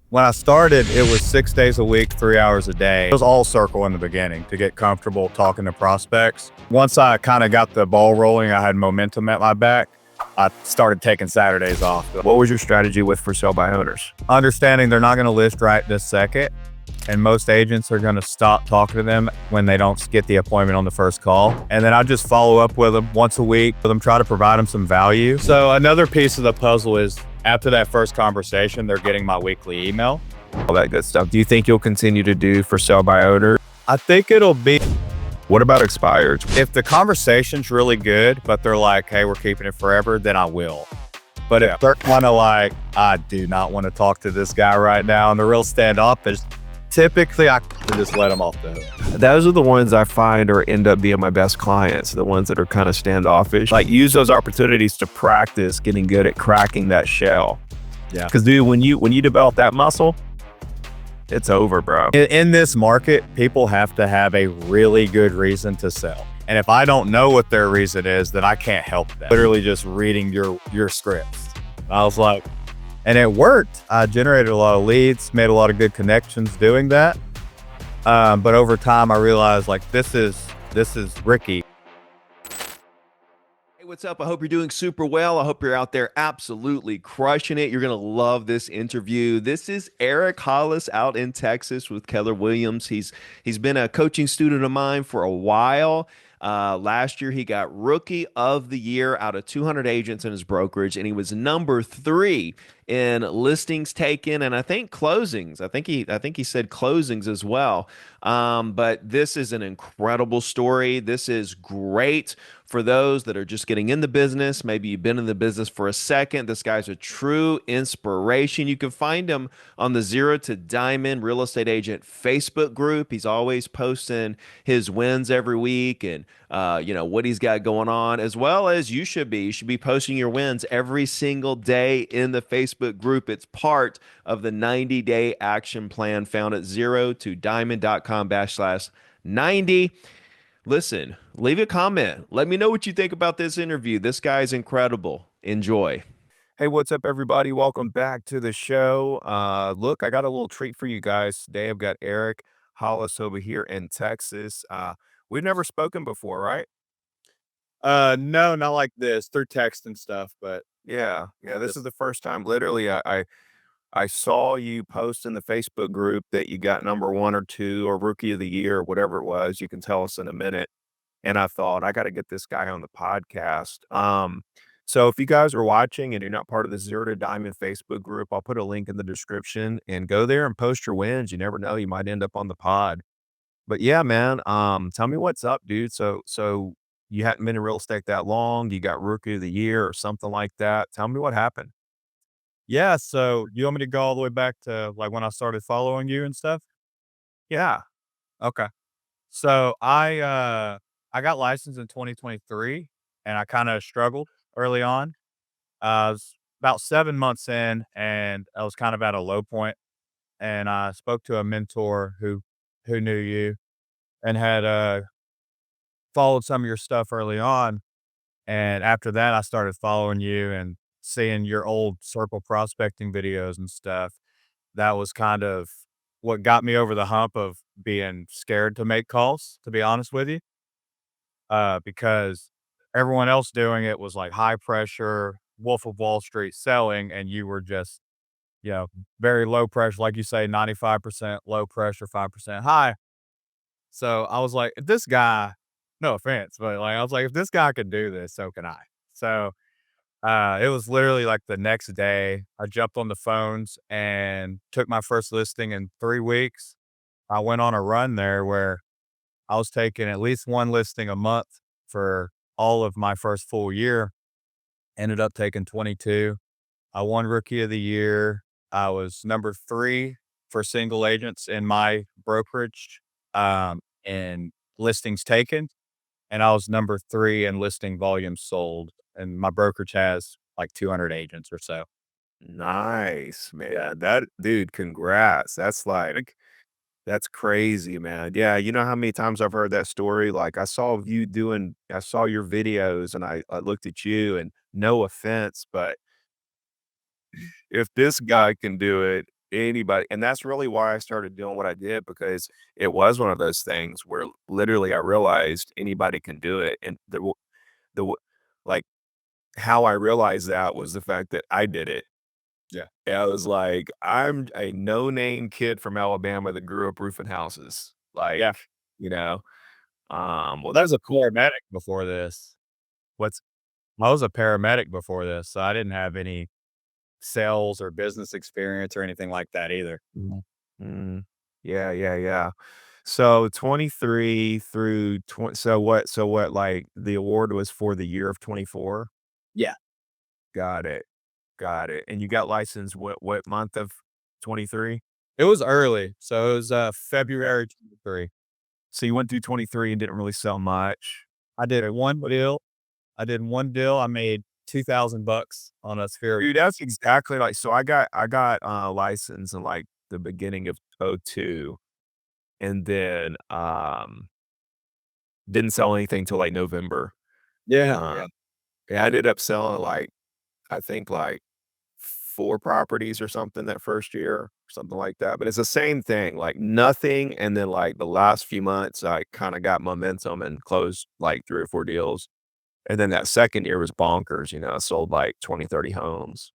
When I started, it was 6 days a week, 3 hours a day. It was all circle in the beginning to get comfortable talking to prospects. Once I kinda got the ball rolling, I had momentum at my back, I started taking Saturdays off. What was your strategy with for sale by owners? Understanding they're not gonna list right this second, and most agents are gonna stop talking to them when they don't get the appointment on the first call. And then I just follow up with them once a week, with them, try to provide them some value. So another piece of the puzzle is after that first conversation, they're getting my weekly email. All that good stuff. Do you think you'll continue to do for sale by owner? I think it'll be, What about expired? if the conversation's really good, but they're like, hey, we're keeping it forever, then I will. But if they're kind of like, I do not want to talk to this guy right now, and the real standoffish, typically I can just let them off the hook. Those are the ones I find or end up being my best clients, the ones that are kind of standoffish. Like, use those opportunities to practice getting good at cracking that shell. Yeah. Because dude, when you develop that muscle, it's over, bro. In this market, people have to have a really good reason to sell. And if I don't know what their reason is, then I can't help them. Literally just reading your scripts. I was like, and it worked. I generated a lot of leads, made a lot of good connections doing that. But over time, I realized like this is Ricky. Hey, what's up? I hope you're doing super well. I hope you're out there absolutely crushing it. You're going to love this interview. This is Eric Hollis out in Texas with Keller Williams. He's been a coaching student of mine for a while. Last year, he got Rookie of the Year out of 200 agents in his brokerage, and he was number 3 in listings taken, and I think closings. I think he said closings as well. But this is an incredible story. This is great for those that are just getting in the business. Maybe you've been in the business for a second. This guy's a true inspiration. You can find him on the Zero to Diamond Real Estate Agent Facebook group. He's always posting his wins every week and what he's got going on, as well as you should be. You should be posting your wins every single day in the Facebook group. It's part of the 90-day action plan found at zerotodiamond.com/90. Listen, leave a comment. Let me know what you think about this interview. This guy's incredible. Enjoy. Hey, what's up, everybody? Welcome back to the show. Look, I got a little treat for you guys today. I've got Eric Hollis over here in Texas. We've never spoken before, right? No, not like this, through text and stuff, but Yeah. This is the first time. Literally, I saw you post in the Facebook group that you got number 1 or 2 or Rookie of the Year or whatever it was. You can tell us in a minute. And I thought, I got to get this guy on the podcast. So if you guys are watching and you're not part of the Zero to Diamond Facebook group, I'll put a link in the description and go there and post your wins. You never know, you might end up on the pod. But yeah, man, tell me what's up, dude. So you hadn't been in real estate that long. You got Rookie of the Year or something like that. Tell me what happened. yeah. So you want me to go all the way back to like when I started following you and stuff? Yeah. Okay. So I got licensed in 2023 and I kind of struggled early on. I was about 7 months in and I was kind of at a low point, and I spoke to a mentor who knew you and had followed some of your stuff early on. And after that, I started following you and seeing your old circle prospecting videos and stuff. That was kind of what got me over the hump of being scared to make calls, to be honest with you. Because everyone else doing it was like high pressure, Wolf of Wall Street selling, and you were just, you know, very low pressure, like you say, 95% low pressure, 5% high. So I was like, if this guy, no offense, but like I was like, if this guy could do this, so can I. So it was literally like the next day, I jumped on the phones and took my first listing in 3 weeks. I went on a run there where I was taking at least one listing a month for all of my first full year. Ended up taking 22. I won Rookie of the Year. I was number 3 for single agents in my brokerage, in listings taken, and I was number 3 in listing volume sold, and my brokerage has like 200 agents or so. Nice, man. That dude, congrats. That's crazy, man. Yeah, you know how many times I've heard that story? Like I saw your videos and I looked at you, and no offense, but if this guy can do it, anybody, and that's really why I started doing what I did, because it was one of those things where literally I realized anybody can do it, and the w like, how I realized that was the fact that I did it. Yeah. And I was like, "I'm a no-name kid from Alabama that grew up roofing houses." Like, Yeah. you know, Well, that was a paramedic before this. what's I was a paramedic before this, so I didn't have any sales or business experience or anything like that either. Mhm. Mhm. Yeah, yeah, yeah. So 23 through 20, so what, like, the award was for the year of 24? Yeah. Got it, got it, and you got licensed what month of 23? It was early, so it was, February 23. So you went through 23 and didn't really sell much. I did one deal. I did one deal. I made 2,000 bucks on a sphere. Dude, that's exactly like, so I got, licensed in, like, the beginning of '02, and then, didn't sell anything till, like, November. Yeah, Uh, yeah, I ended up selling, like, I think, like, 4 properties or something that first year, something like that, but it's the same thing, like, nothing, and then, like, the last few months, I kinda got momentum and closed, like, 3 or 4 deals, and then that second year was bonkers, I sold, like, 20, 30 homes.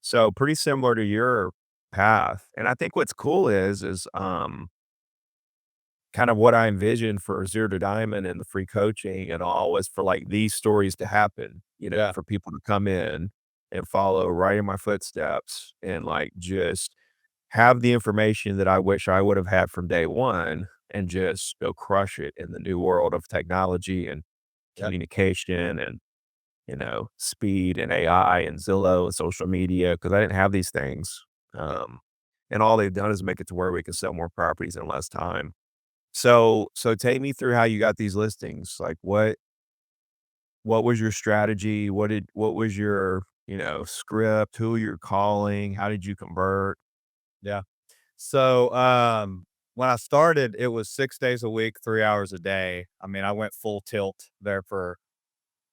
So, pretty similar to your path, and I think what's cool is kind of what I envisioned for Zero to Diamond and the free coaching and all was for, like, these stories to happen, yeah, for people to come in and follow right in my footsteps and, like, just have the information that I wish I would have had from day one and just go crush it in the new world of technology and yeah, communication and, speed and AI and Zillow and social media, because I didn't have these things. yeah. Um, and all they've done is make it to where we can sell more properties in less time. So take me through how you got these listings. Like, what was your strategy? What was your, script? Who you're calling? How did you convert? Yeah. So, when I started, it was 6 days a week, 3 hours a day. I mean, I went full tilt there for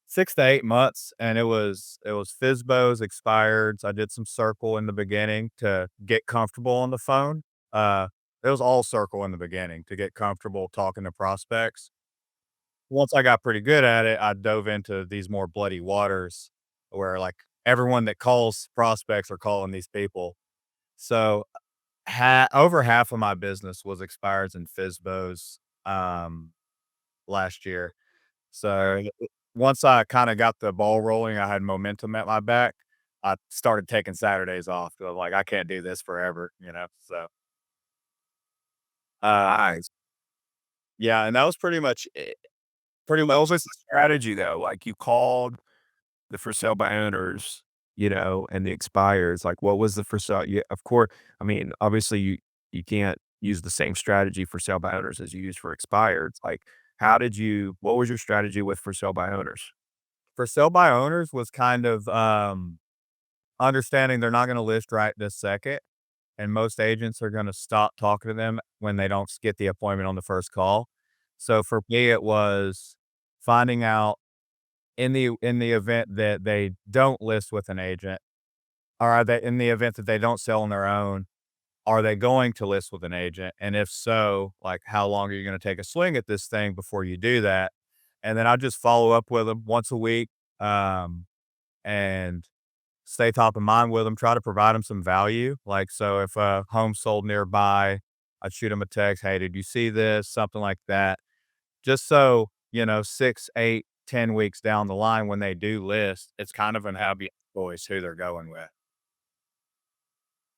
6 to 8 months, and it was FSBOs, expireds. I did some circle in the beginning to get comfortable on the phone. Uh, it was all circle in the beginning to get comfortable talking to prospects. Once I got pretty good at it, I dove into these more bloody waters where, like, everyone that calls prospects are calling these people. So, over half of my business was expireds and FSBOs, um, last year. So, once I kinda got the ball rolling, I had momentum at my back, I started taking Saturdays off 'cause I'm like, "I can't do this forever," you know? So, uh, Nice. yeah, and that was pretty much it. Pretty What much was the strategy though? Like, you called the for sale by owners, and the expires. Like, what was the for sale? Yeah, of course. I mean, obviously, you can't use the same strategy for sale by owners as you use for expired. Like, what was your strategy with for sale by owners? for sale by owners was kind of, understanding they're not gonna list right this second, and most agents are gonna stop talking to them when they don't get the appointment on the first call. So, for me, it was finding out in the event that they don't list with an agent, or are they in the event that they don't sell on their own, are they going to list with an agent? And if so, like, how long are you gonna take a swing at this thing before you do that? And then I just follow up with them once a week, um, and stay top of mind with them, try to provide them some value. Like, so if a home sold nearby, I'd shoot them a text, "Hey, did you see this?" Something like that. Just so, 6, 8, 10 weeks down the line when they do list, it's kind of an obvious choice who they're going with.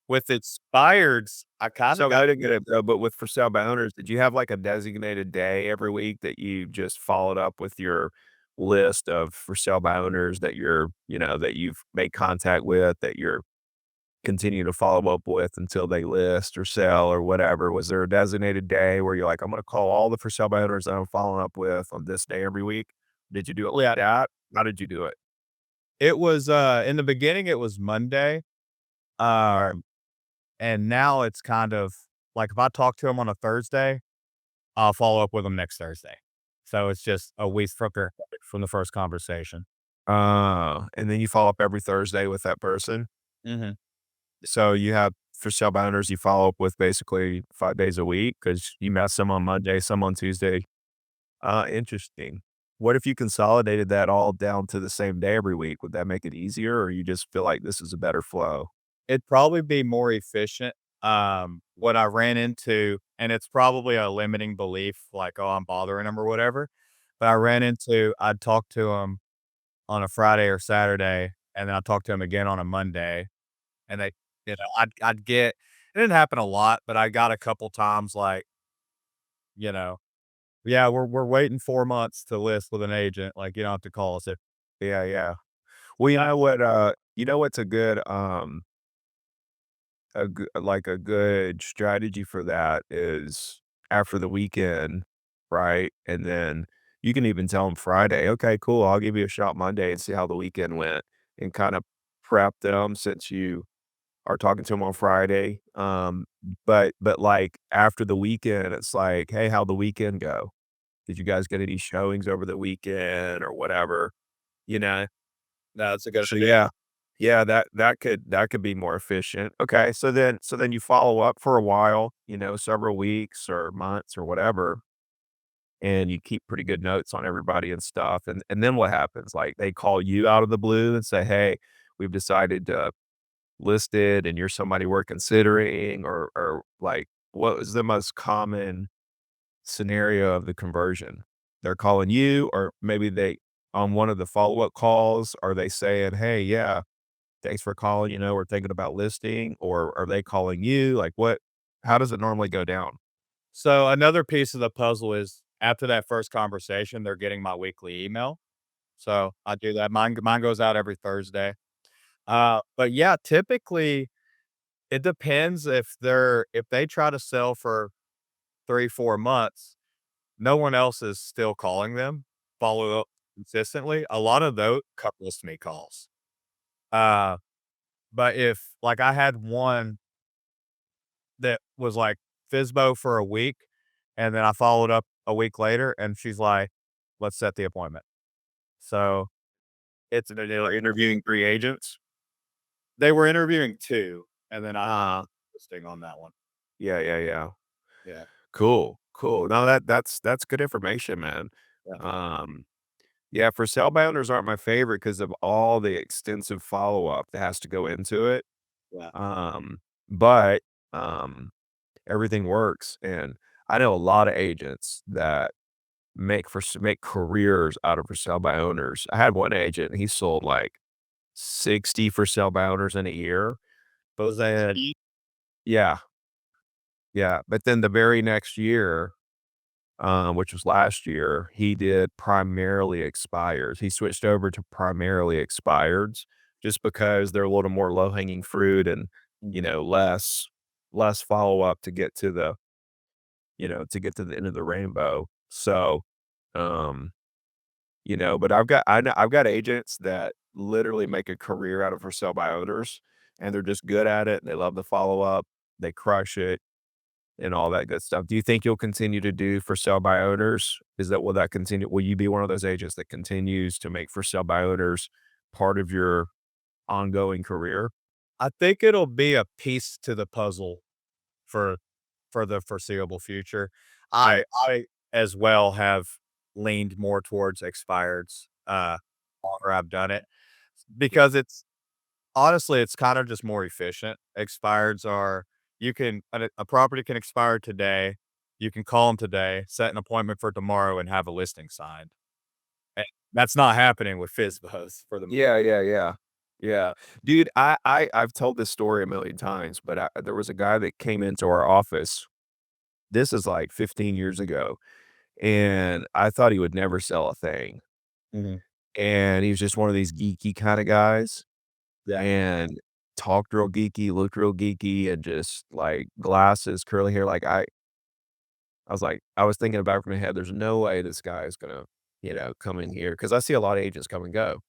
With expireds, I kinda So got I didn't get it, but with for sale by owners, did you have like a designated day every week that you just followed up with your list of for sale by owners that that you've made contact with, that you're continue to follow up with until they list or sell or whatever? Was there a designated day where you're like, I'm going to call all the for sale by owners that I'm following up with on this day every week? Did you do it like yeah, that? How did you do it? it was, in the beginning, it was Monday, All right. um, and now it's kind of like, if I talk to them on a Thursday, I'll follow up with them next Thursday. So it's just a week from the first conversation. And then you follow up every Thursday with that person. Mhm. So you have for sale by owners you follow up with basically 5 days a week because you met some on Monday, some on Tuesday. Interesting. What if you consolidated that all down to the same day every week? Would that make it easier, or you just feel like this is a better flow? It'd probably be more efficient. What I ran into, and it's probably a limiting belief, like, "Oh, I'm bothering them or whatever," but I ran into I'd talk to them on a Friday or Saturday, and then I'd talk to them again on a Monday, and I'd get it didn't happen a lot, but I got a couple times, like, you know, "Yeah, we're waiting 4 months to list with an agent, like, you don't have to call us if." Yeah, yeah. Well, you know what's a good strategy for that is after the weekend, right? And then you can even tell them Friday, "Okay, cool, I'll give you a shot Monday and see how the weekend went," and kinda prep them since you are talking to them on Friday. But, like, after the weekend, it's like, "Hey, how'd the weekend go? Did you guys get any showings over the weekend?" Or whatever, you know? No, that's a good So, idea. yeah. Yeah, that could be more efficient. Okay, so then you follow up for a while, several weeks or months or whatever, and you keep pretty good notes on everybody and stuff, and then what happens? Like, they call you out of the blue and say, "Hey, we've decided to list it, and you're somebody we're considering," or, like, what was the most common scenario of the conversion? They're calling you, or maybe they on one of the follow-up calls, are they saying, "Hey, yeah, thanks for calling, we're thinking about listing," or are they calling you? Like, how does it normally go down? So, another piece of the puzzle is after that first conversation, they're getting my weekly email. So, I do that. Mine goes out every Thursday. But yeah, typically, it depends if they try to sell for 3, 4 months, no one else is still calling them, follow up consistently. A lot of those cut list me calls. Uh, but if like, I had one that was, like, Fizbo for a week, and then I followed up a week later, and she's like, "Let's set the appointment." So, it's They're interviewing 3 agents? they were interviewing 2, and then I Uh, listing on that one. yeah, yeah, yeah. Yeah, Cool, cool. No, that's good information, man. yeah, Um, yeah, for sale by owners aren't my favorite because of all the extensive follow-up that has to go into it. yeah. But, um, everything works, and I know a lot of agents that make careers out of for sale by owners. I had one agent, he sold, like, 60 for sale by owners in a year, but then yeah, yeah, but then the very next year, which was last year, he did primarily expires. He switched over to primarily expireds just because they're a little more low-hanging fruit and, Mhm. less follow-up to get to the end of the rainbow. So, um, but I've got agents that literally make a career out of for sale by owners, and they're just good at it. They love the follow-up. They crush it and all that good stuff. Do you think you'll continue to do for sale by owners? Will that continue? Will you be one of those agents that continues to make for sale by owners part of your ongoing career? I think it'll be a piece to the puzzle for the foreseeable future. I as well have leaned more towards expireds, longer I've done it because it's honestly, it's kind of just more efficient. Expireds are you can a property can expire today, you can call them today, set an appointment for tomorrow, and have a listing signed. Eh, that's not happening with FSBOs for the Yeah, yeah, yeah. Yeah. Dude, I've told this story a million times, but there was a guy that came into our office. This is like 15 years ago, and I thought he would never sell a thing. Mhm. And he was just one of these geeky kind of guys Yeah. and talked real geeky, looked real geeky, and just like glasses, curly hair. I was thinking about it from my head, there's no way this guy is gonna, come in here because I see a lot of agents come and go.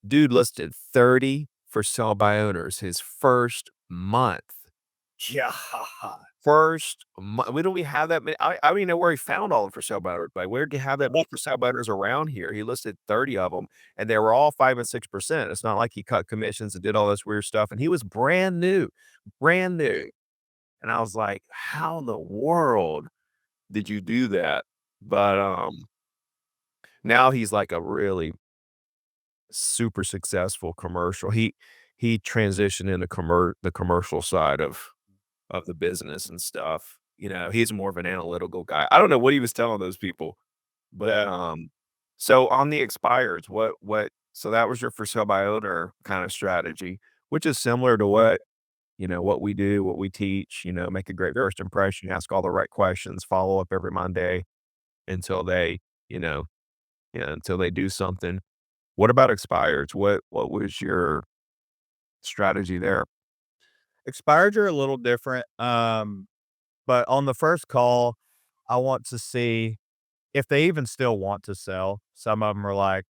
Dude listed 30 for sale by owners his first month. Yeah. We don't we have that many. I don't even know where he found all the for sale by owners, but where do you have that many for sale by owners around here? He listed 30 of them, and they were all 5 and 6%. It's not like he cut commissions and did all this weird stuff, and he was brand new, brand new. And I was like, "How in the world did you do that?" But, now he's like a really super successful commercial. He transitioned into the commercial side of the business and stuff. You know, he's more of an analytical guy. I don't know what he was telling those people, but, so on the expires, what so that was your for sale by owner kind of strategy, which is similar to what, what we do, what we teach, make a great first impression, ask all the right questions, follow up every Monday until they, you know, yeah, until they do something. What about expires? What was your strategy there? Expireds are a little different, but on the first call, I want to see if they even still want to sell. Some of them are like,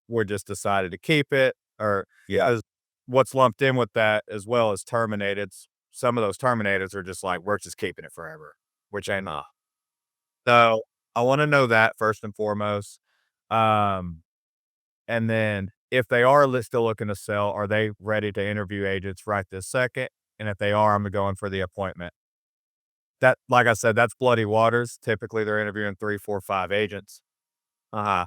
"We're just decided to keep it," or Yeah. as what's lumped in with that as well as terminated. Some of those terminators are just like, "We're just keeping it forever," which ain't Uh, so, I wanna know that first and foremost. Um, and then if they are still looking to sell, are they ready to interview agents right this second? And if they are, I'm going for the appointment. That like I said, that's bloody waters. Typically, they're interviewing 3, 4, 5 agents. uh-huh.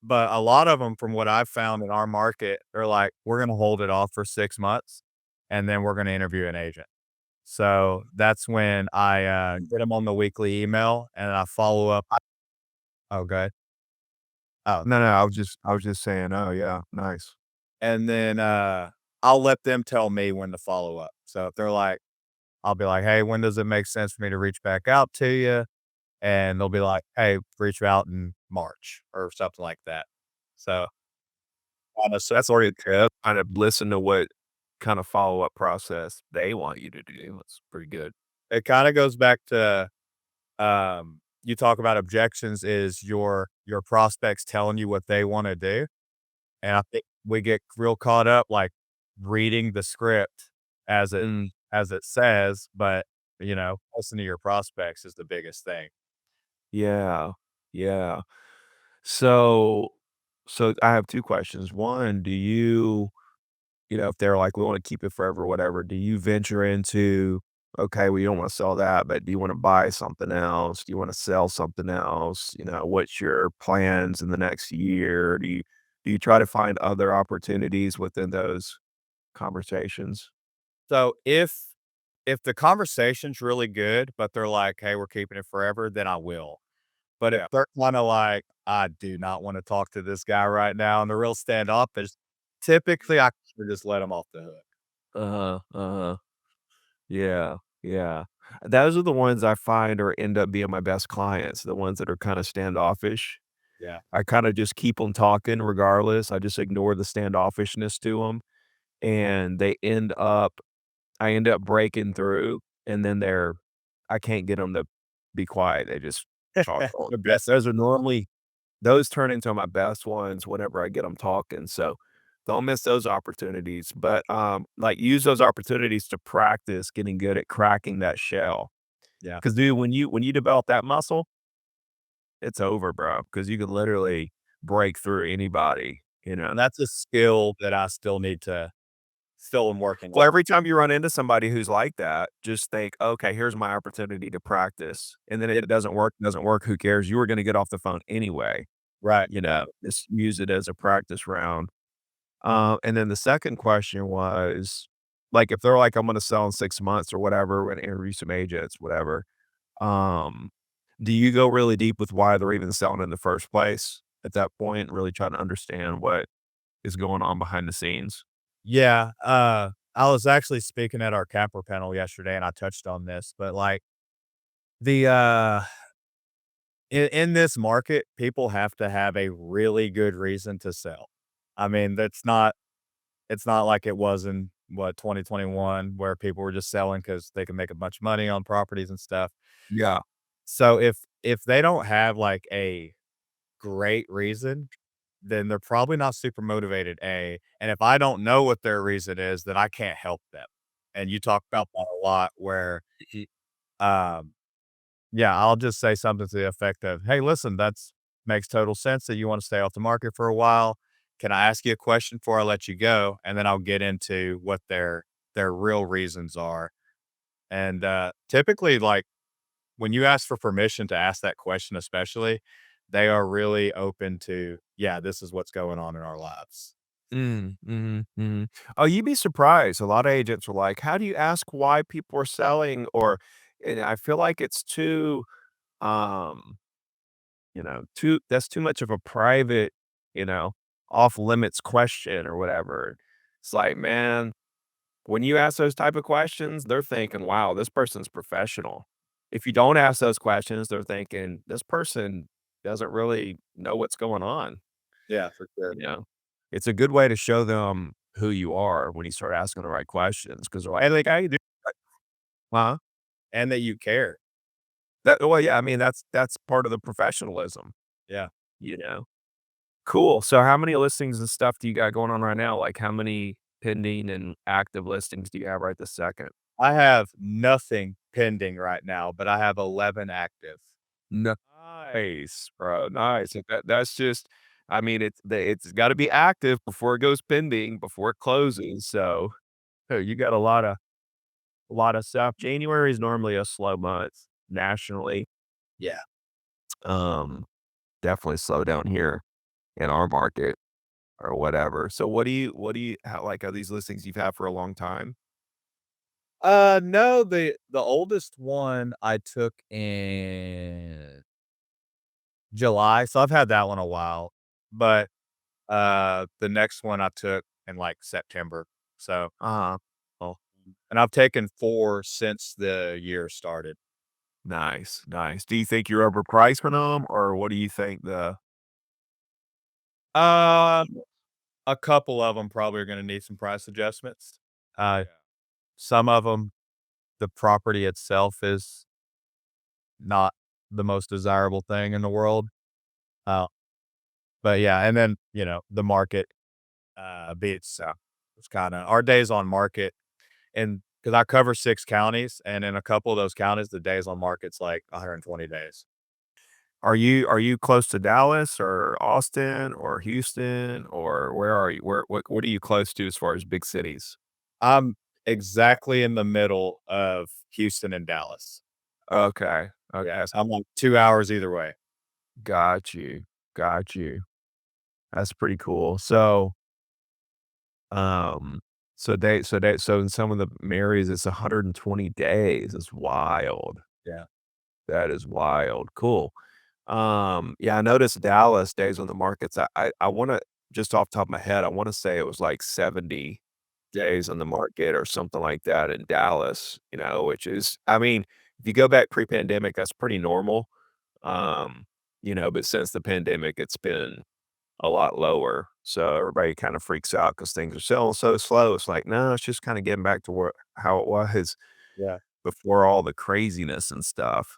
But a lot of them, from what I've found in our market, they're like, "We're gonna hold it off for 6 months, and then we're gonna interview an agent." So, that's when I, get them on the weekly email, and I follow up. Oh, go ahead. Oh, No, no, I was just saying, oh yeah, nice. and then, I'll let them tell me when to follow up. So, if they're like I'll be like, "Hey, when does it make sense for me to reach back out to you?" And they'll be like, "Hey, reach out in March," or something like that. So, So that's already good. Kind of listen to what kind of follow-up process they want you to do. That's pretty good. it kinda goes back to, you talk about objections is your prospects telling you what they wanna do, and I think we get real caught up, like, reading the script as it Mm, as it says, but, listen to your prospects is the biggest thing. yeah, yeah. So so I have 2 questions. One, do you if they're like, "We wanna keep it forever," whatever, do you venture into, "Okay, we don't wanna sell that, but do you wanna buy something else? Do you wanna sell something else?" What's your plans in the next year? Do you try to find other opportunities within those conversations? So, if the conversation's really good, but they're like, "Hey, we're keeping it forever," then I will. But if Yeah. they're kinda like, "I do not wanna talk to this guy right now," and they're real standoffish, typically, I should just let them off the hook. Uh-huh, uh-huh. Yeah, yeah. Those are the ones I find or end up being my best clients, the ones that are kinda standoffish. Yeah. I kinda just keep them talking regardless. I just ignore the standoffishness to them, and I end up breaking through, and then I can't get them to be quiet. They just talk all The that's best. those turn into my best ones whenever I get them talking, so don't miss those opportunities, but, like, use those opportunities to practice getting good at cracking that shell. Yeah. Because dude, when you develop that muscle, it's over, bro. Because you can literally break through anybody, you know? And that's a skill that I still am working Well, on. every time you run into somebody who's like that, just think, "Okay, here's my opportunity to practice," and then if It it doesn't work, who cares? You were gonna get off the phone anyway, Right. just use it as a practice round. And then the second question was, like, if they're like, "I'm gonna sell in 6 months," or whatever, and interview some agents, whatever, um, do you go really deep with why they're even selling in the first place at that point, really trying to understand what is going on behind the scenes? Yeah, I was actually speaking at our camper panel yesterday, and I touched on this, but, like, the, in this market, people have to have a really good reason to sell. I mean, it's not like it was in, what, 2021 where people were just selling because they can make a bunch of money on properties and stuff. Yeah. So if they don't have, like, a great reason, then they're probably not super motivated, A, and if I don't know what their reason is, then I can't help them. And you talk about that a lot where, um yeah, I'll just say something to the effect of, "Hey, listen, that's makes total sense that you wanna stay off the market for a while. Can I ask you a question before I let you go?" And then I'll get into what their real reasons are. And, typically, like, when you ask for permission to ask that question especially, they are really open to, "Yeah, this is what's going on in our lives." Mhm. Oh, you'd be surprised. A lot of agents are like, "How do you ask why people are selling?" Or and I feel like it's too, um, too that's too much of a private, you know, off limits question or whatever. It's like, man, when you ask those type of questions, they're thinking, "Wow, this person's professional." If you don't ask those questions, they're thinking, "This person doesn't really know what's going on." Yeah, for sure. You know? It's a good way to show them who you are when you start asking the right questions because 'cause they're like, "How you doing?" "Huh?" And that you care. Well, yeah, I mean, that's part of the professionalism, Yeah. you know? Cool. So how many listings and stuff do you got going on right now? Like, how many pending and active listings do you have right this second? I have nothing pending right now, but I have 11 active. Nice, bro, nice. That's just I mean, it's gotta be active before it goes pending, before it closes, so, you got a lot of stuff. January is normally a slow month nationally. Yeah. Um, Definitely slow down here in our market or whatever. So what do you how like, are these listings you've had for a long time? No, the oldest one I took in July, so I've had that one a while, but, the next one I took in, like, September, so Uh-huh. well, and I've taken 4 since the year started. Nice, nice. Do you think you're overpriced for them, or what do you think the Uh, a couple of them probably are gonna need some price adjustments. Uh, Yeah. some of them, the property itself is not the most desirable thing in the world, uh, but yeah, and then, the market, beats, it's kinda our days on market, and because I cover 6 counties, and in a couple of those counties, the days on market's like 120 days. Are you close to Dallas or Austin or Houston, or where are you? What are you close to as far as big cities? I'm exactly in the middle of Houston and Dallas. Okay, Yeah, okay, so I'm like 2 hours either way. got you, got you. That's pretty cool. Um, so in some of the areas, it's 120 days. It's wild. Yeah. That is wild. Cool. Yeah, I noticed Dallas days on the markets. I wanna just off the top of my head, I wanna say it was like 70 days on the market or something like that in Dallas, which is I mean, if you go back pre-pandemic, that's pretty normal. Um, but since the pandemic, it's been a lot lower. So everybody kind of freaks out because things are selling so slow. It's like, no, it's just kind of getting back to where how it was Yeah. before all the craziness and stuff.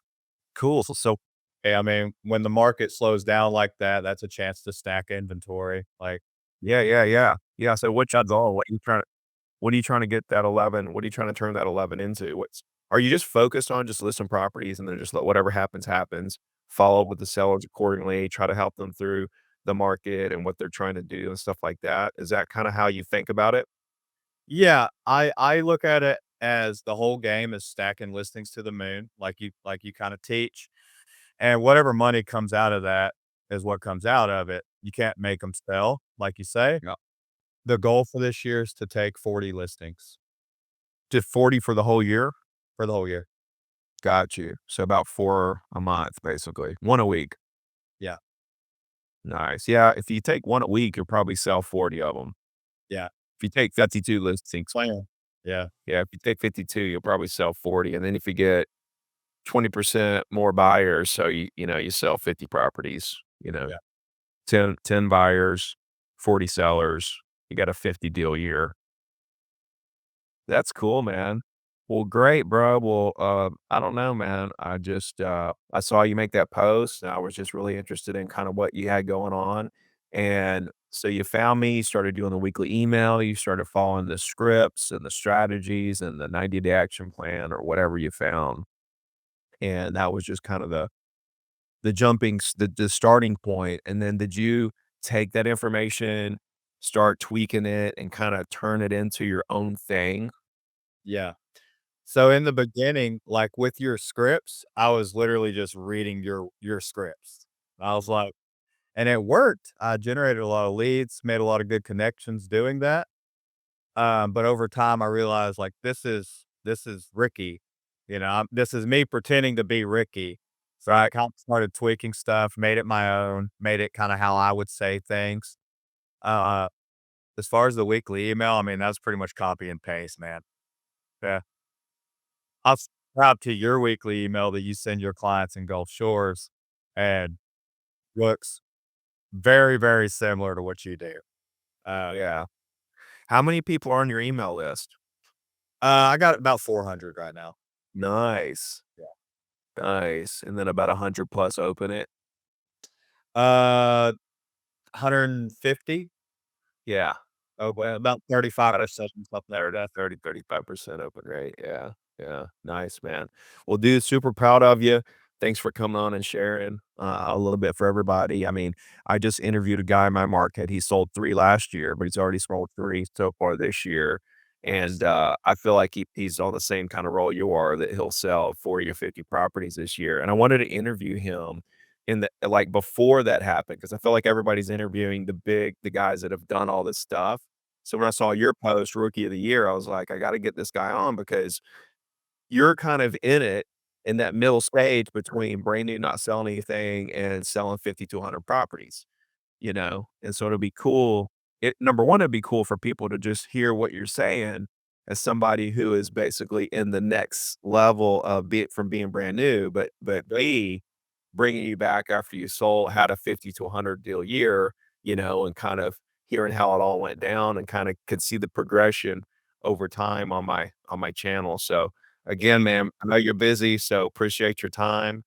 Cool. So Hey, I mean, when the market slows down like that, that's a chance to stack inventory, like, yeah, yeah, yeah. Yeah. So what you all what are you trying to get that 11? What are you trying to turn that 11 into? Are you just focused on just listing properties and then just let whatever happens, happens, follow up with the sellers accordingly, try to help them through the market and what they're trying to do and stuff like that? Is that kind of how you think about it? yeah, I look at it as the whole game is stacking listings to the moon, like you kinda teach, and whatever money comes out of that is what comes out of it. You can't make them sell, like you say. Yeah. The goal for this year is to take 40 listings Just 40 for the whole year? for the whole year. Got you. So about 4 a month, basically. 1 a week. Yeah, Nice. Yeah, if you take 1 a week, you'll probably sell 40 of them. yeah, If you take 52 listings plan. Yeah, yeah, if you take 52, you'll probably sell 40, and then if you get 20% more buyers, so you sell 50 properties, yeah. 10 buyers, 40 sellers, you got a 50 deal year. That's cool, man. Well, great, bro. Well, I don't know, man. I saw you make that post, and I was just really interested in kind of what you had going on. And so you found me, you started doing the weekly email, you started following the scripts and the strategies and the 90-day action plan or whatever you found. And that was just kind of the starting point. And then did you take that information, start tweaking it, and kind of turn it into your own thing? Yeah. So in the beginning, like with your scripts, I was literally just reading your scripts. I was like, and it worked. I generated a lot of leads, made a lot of good connections doing that. But over time, I realized like this is Ricky. This is me pretending to be Ricky. So I kind of started tweaking stuff, made it my own, made it kind of how I would say things. Uh, as far as the weekly email, I mean, that's pretty much copy and paste, man. Yeah. I'll subscribe to your weekly email that you send your clients in Gulf Shores and looks very, very similar to what you do. Yeah. How many people are on your email list? I got about 400 right now. Nice. Yeah. Nice. And then about 100 plus open it. 150. Yeah. Oh, well, about About a 35% up there. That 35% open rate. Yeah. Yeah. Nice, man. Well, dude, super proud of you. Thanks for coming on and sharing a little bit for everybody. I mean, I just interviewed a guy in my market. He sold 3 last year, but he's already sold 3 so far this year. And Nice. I feel like he's on the same kind of roll you are, that he'll sell 40 or 50 properties this year. And I wanted to interview him in the like before that happened, because I feel like everybody's interviewing the guys that have done all this stuff. So when I saw your post, Rookie of the Year, I was like, I got to get this guy on, because you're kind of in it in that middle stage between brand new, not selling anything, and selling 50 to 100 properties, And so it'll be cool. Number one, it'd be cool for people to just hear what you're saying as somebody who is basically in the next level of from being brand new, but B, bringing you back after you had a 50 to 100 deal year, and kind of hearing how it all went down, and kind of could see the progression over time on my channel. So again, man, I know you're busy, so appreciate your time.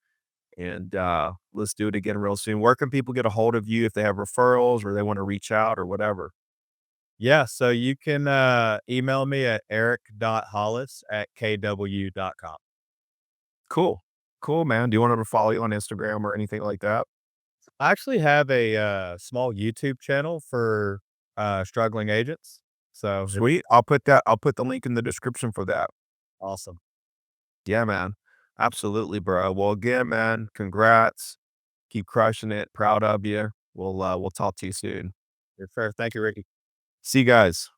And let's do it again real soon. Where can people get a hold of you if they have referrals or they want to reach out or whatever? Yeah, so you can, email me at eric.hollis@kw.com. Cool. Cool, man. Do you want them to follow you on Instagram or anything like that? I actually have a, small YouTube channel for, struggling agents. So it's Sweet. I'll put the link in the description for that. awesome. Yeah, man. Absolutely, bro. Well, again, man, congrats. Keep crushing it. Proud of you. We'll talk to you soon. You're fair. Thank you, Ricky. See you guys.